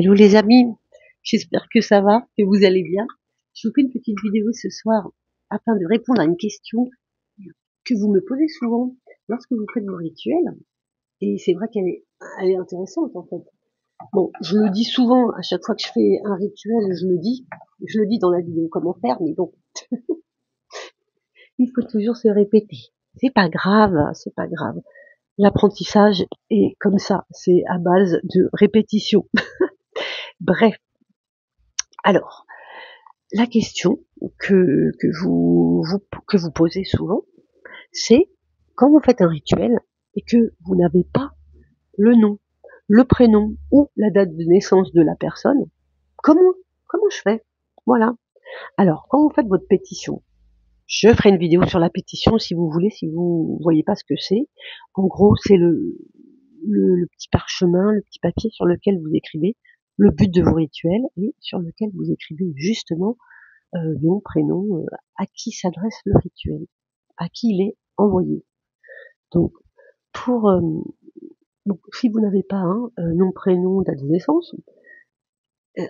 Hello les amis, j'espère que ça va, que vous allez bien. Je vous fais une petite vidéo ce soir afin de répondre à une question que vous me posez souvent lorsque vous faites vos rituels. Et c'est vrai elle est intéressante en fait. Bon, je le dis souvent à chaque fois que je fais un rituel, je le dis dans la vidéo comment faire, mais bon, il faut toujours se répéter. C'est pas grave, c'est pas grave. L'apprentissage est comme ça, c'est à base de répétition. Bref, alors, la question que vous posez souvent, c'est quand vous faites un rituel et que vous n'avez pas le nom, le prénom ou la date de naissance de la personne, comment comment je fais? Voilà. Alors, quand vous faites votre pétition, je ferai une vidéo sur la pétition si vous voulez, si vous voyez pas ce que c'est. En gros, c'est le petit parchemin, le petit papier sur lequel vous écrivez le but de vos rituels et sur lequel vous écrivez justement nom, prénom, à qui s'adresse le rituel, à qui il est envoyé. Donc, pour donc, si vous n'avez pas un nom, prénom, date de naissance,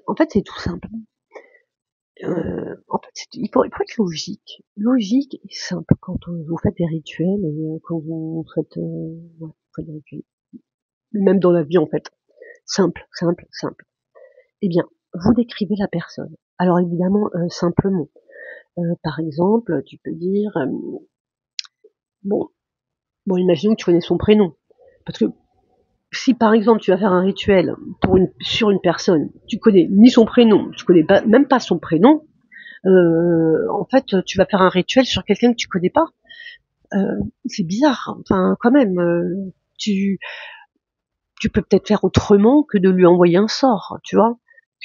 en fait, c'est tout simple. En fait, il faut être logique et simple quand vous faites des rituels et quand vous faites, ouais, vous faites des rituels. Même dans la vie, en fait. Simple, simple, simple. Eh bien, vous décrivez la personne. Alors évidemment, simplement. Par exemple, tu peux dire, bon, imaginons que tu connais son prénom. Parce que si par exemple tu vas faire un rituel sur une personne, tu connais ni son prénom, tu connais pas, même pas son prénom, en fait tu vas faire un rituel sur quelqu'un que tu connais pas. C'est bizarre. Enfin, quand même, tu, tu peux peut-être faire autrement que de lui envoyer un sort, tu vois,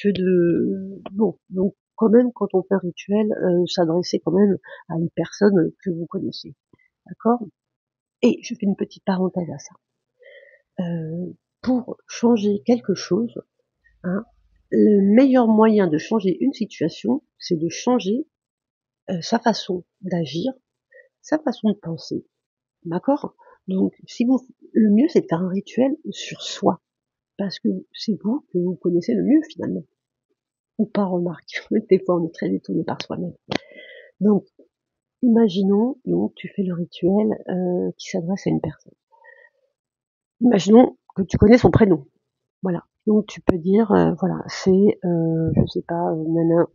que de bon. Donc quand même, quand on fait un rituel, s'adresser quand même à une personne que vous connaissez, d'accord? Et je fais une petite parenthèse à ça. Pour changer quelque chose, hein, le meilleur moyen de changer une situation, c'est de changer sa façon d'agir, sa façon de penser. D'accord? Donc, le mieux, c'est de faire un rituel sur soi, parce que c'est vous que vous connaissez le mieux finalement. Ou pas, remarque. Des fois, on est très étonné par soi-même. Donc, imaginons, donc, tu fais le rituel qui s'adresse à une personne. Imaginons que tu connais son prénom. Voilà. Donc tu peux dire, voilà, c'est, je sais pas, nana,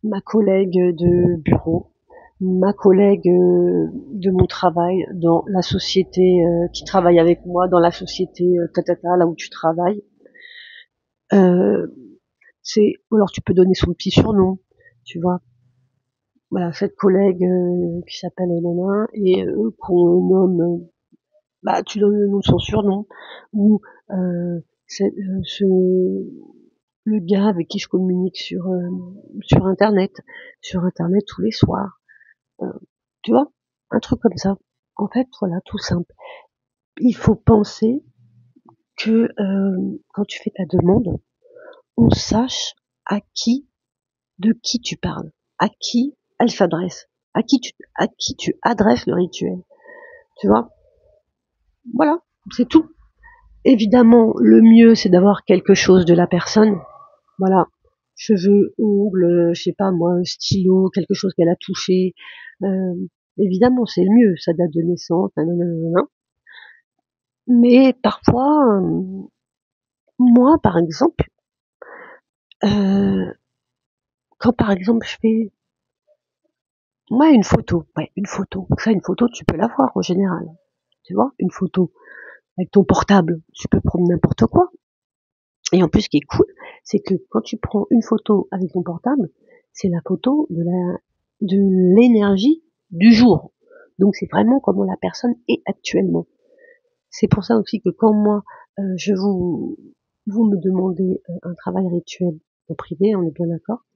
ma collègue de bureau, ma collègue de mon travail dans la société qui travaille avec moi dans la société là où tu travailles. Euh, alors tu peux donner son petit surnom, tu vois. Voilà, cette collègue qui s'appelle nana et qu'on nomme, bah tu donnes le nom de son surnom ou ce le gars avec qui je communique sur internet tous les soirs, tu vois, un truc comme ça. En fait, voilà, tout simple. Il faut penser que quand tu fais ta demande, on sache de qui tu parles, à qui elle s'adresse, à qui tu adresses le rituel, tu vois. Voilà, c'est tout. Évidemment, le mieux c'est d'avoir quelque chose de la personne. Voilà, cheveux, ongles, je sais pas moi, un stylo, quelque chose qu'elle a touché. Euh, Évidemment, c'est le mieux, sa date de naissance, nanana. Mais parfois, moi, par exemple, euh, quand par exemple je fais, moi, une photo. Ça, une photo, tu peux l'avoir en général. Tu vois, une photo avec ton portable, tu peux prendre n'importe quoi. Et en plus, ce qui est cool, c'est que quand tu prends une photo avec ton portable, c'est la photo de l'énergie du jour. Donc c'est vraiment comment la personne est actuellement. C'est pour ça aussi que quand moi je vous me demandez un travail rituel en privé, on est bien d'accord.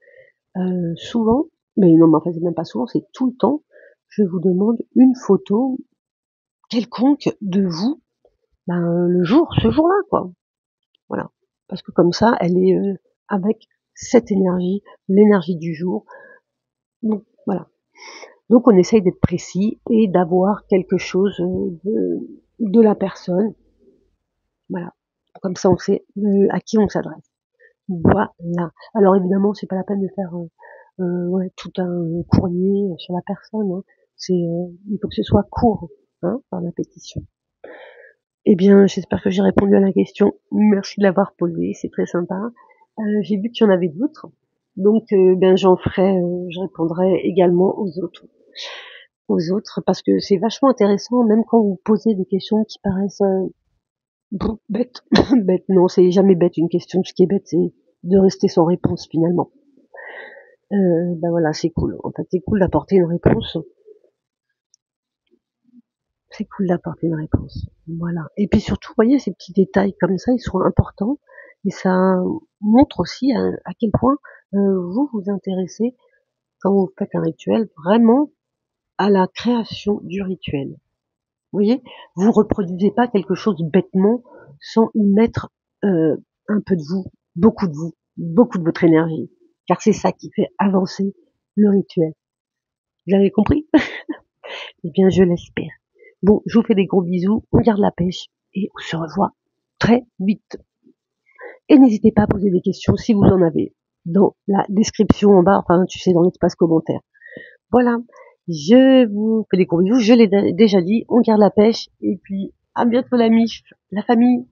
Souvent, mais non, mais en fait c'est même pas souvent, c'est tout le temps, je vous demande une photo quelconque de vous, ce jour-là, quoi. Voilà. Parce que comme ça, elle est avec cette énergie, l'énergie du jour. Donc voilà. Donc on essaye d'être précis et d'avoir quelque chose de la personne. Voilà. Comme ça, on sait à qui on s'adresse. Voilà. Alors évidemment, c'est pas la peine de faire tout un courrier sur la personne. Hein. Il faut que ce soit court, hein, par la pétition. Eh bien, j'espère que j'ai répondu à la question. Merci de l'avoir posée, c'est très sympa. J'ai vu qu'il y en avait d'autres, donc je répondrai également aux autres, parce que c'est vachement intéressant, même quand vous posez des questions qui paraissent bêtes. Bêtes, non, c'est jamais bête une question. Ce qui est bête, c'est de rester sans réponse finalement. Voilà, c'est cool. En fait, c'est cool d'apporter une réponse. C'est cool d'apporter une réponse. Voilà. Et puis surtout, vous voyez, ces petits détails comme ça, ils sont importants. Et ça montre aussi à quel point vous vous intéressez, quand vous faites un rituel, vraiment à la création du rituel. Vous voyez, vous reproduisez pas quelque chose bêtement sans y mettre un peu de vous, beaucoup de votre énergie. Car c'est ça qui fait avancer le rituel. Vous avez compris? Eh bien, je l'espère. Bon, je vous fais des gros bisous, on garde la pêche et on se revoit très vite. Et n'hésitez pas à poser des questions si vous en avez dans la description en bas, enfin tu sais, dans l'espace commentaire. Voilà, je vous fais des gros bisous, je l'ai déjà dit, on garde la pêche et puis à bientôt la MIF, la famille.